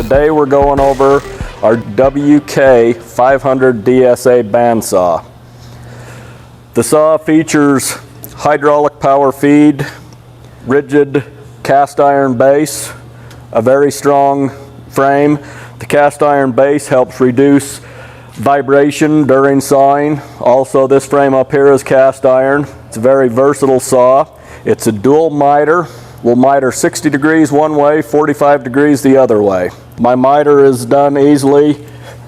Today we're going over our WK-500DSA Band Saw. The saw features hydraulic power feed, rigid cast iron base, a very strong frame. The cast iron base helps reduce vibration during sawing. Also, this frame up here is cast iron. It's a very versatile saw. It's a dual miter. We'll miter 60 degrees one way, 45 degrees the other way. My miter is done easily,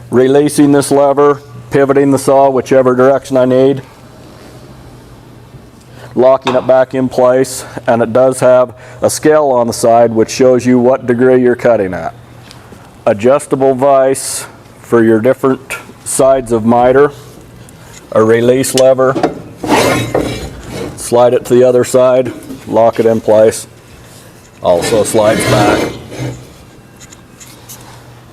releasing this lever, pivoting the saw whichever direction I need, locking it back in place, and it does have a scale on the side which shows you what degree you're cutting at. Adjustable vise for your different sides of miter, a release lever, slide it to the other side, lock it in place, also slides back.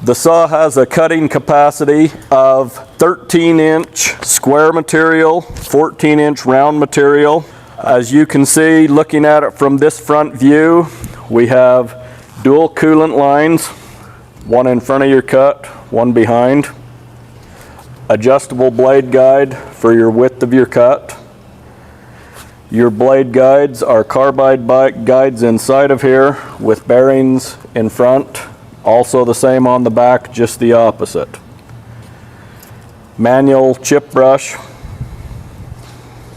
The saw has a cutting capacity of 13-inch square material, 14-inch round material. As you can see, looking at it from this front view, we have dual coolant lines, one in front of your cut, one behind. Adjustable blade guide for your width of your cut. Your blade guides are carbide guides inside of here with bearings in front. Also the same on the back, just the opposite. Manual chip brush.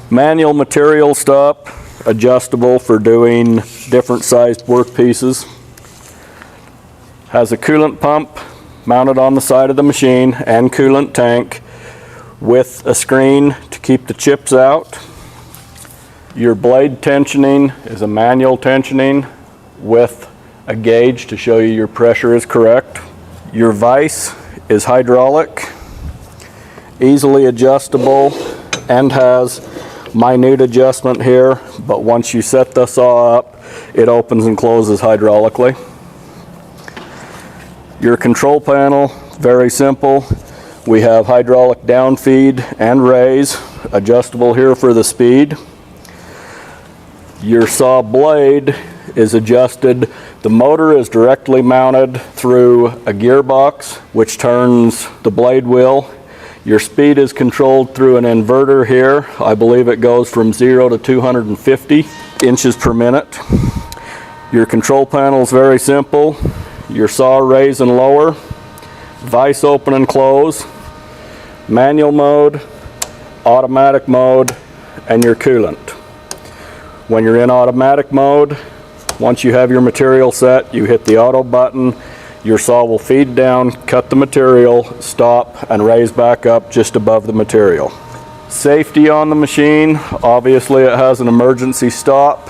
Manual material stop, adjustable for doing different sized work pieces. Has a coolant pump mounted on the side of the machine and coolant tank with a screen to keep the chips out. Your blade tensioning is a manual tensioning with a gauge to show you your pressure is correct. Your vise is hydraulic, easily adjustable, and has minute adjustment here, but once you set the saw up, it opens and closes hydraulically. Your control panel, very simple. We have hydraulic down feed and raise, adjustable here for the speed. Your saw blade is adjusted. The motor is directly mounted through a gearbox which turns the blade wheel. Your speed is controlled through an inverter here. I believe it goes from 0 to 250 inches per minute. Your control panel is very simple. Your saw raise and lower, vise open and close, manual mode, automatic mode, and your coolant. When you're in automatic mode, once you have your material set, you hit the auto button, your saw will feed down, cut the material, stop, and raise back up just above the material. Safety on the machine, obviously it has an emergency stop.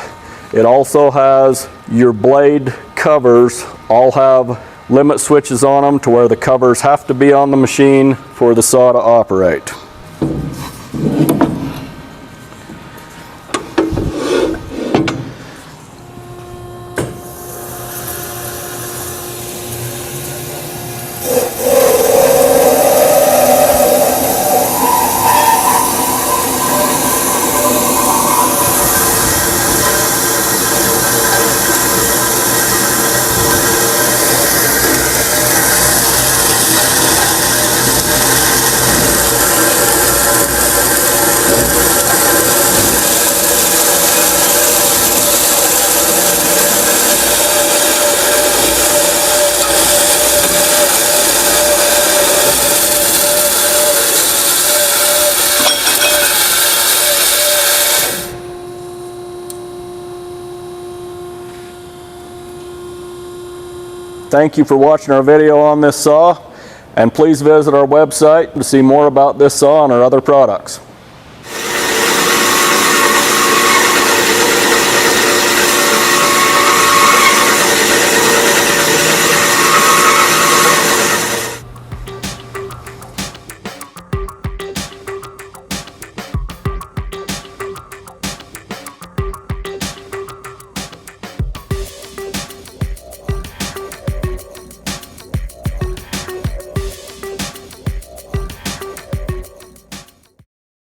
It also has your blade covers, all have limit switches on them to where the covers have to be on the machine for the saw to operate. Thank you for watching our video on this saw, and please visit our website to see more about this saw and our other products.